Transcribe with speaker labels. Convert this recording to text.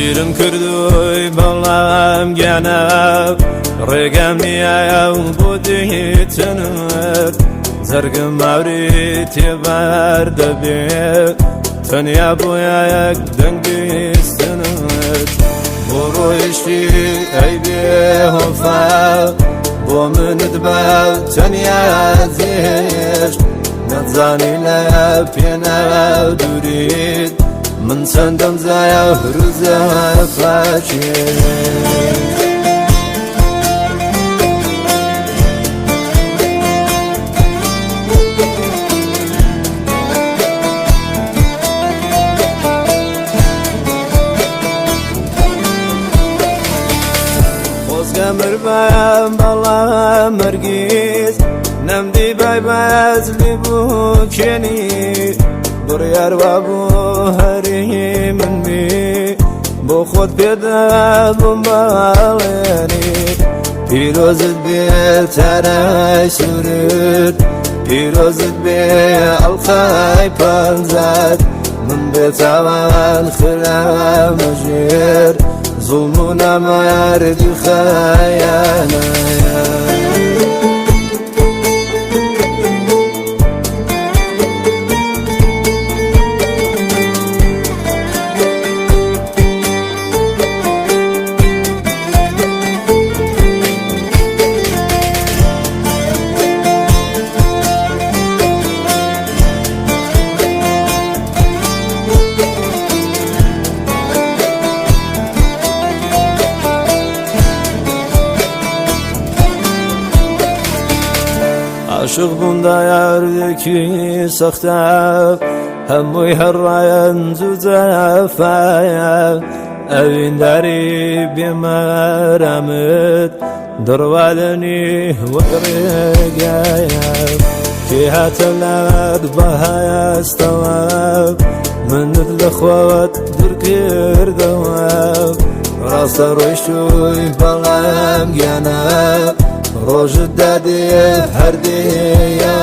Speaker 1: شیرم کردوی بەڵام گیانە ڕێگەم نیایە و بۆ دیتنت زەرگم ماوری تێبەر دەبێت تەنیا بۆ یەک دەنگیستنت بۆ ڕۆیشتی ئەی بێهۆفا بۆ منت بە تەنیا زێشت نەتزانی لە پێنە دووریت من چەندەم زایە هروزە فاچێت مربم بەڵام هەرگیز نەمدی بای بەزلی بوو کێنی بڕیار وا بوو هەری من بی بۆ خۆت پێدا بووم باڵێنی پیرۆزت بێ تارای سوورت پیرۆزت بێ ئەڵقای پەنجات من بێ تاوان خرامەژێر ظلم و نامەردی و خەیانەیە عاشق بووندا یاردێکی سەختە هەمووی هەڕایەنج و جەفایە ئەوینداری بێمەرامت دڕوادنی وەک ڕێگایە کێ هاتە لات بەهایەستەوە منت لە خۆت دوورکردەوە ڕاستە ڕۆیشتووی بەڵام گیانە ڕۆژت دادێ هەردێیە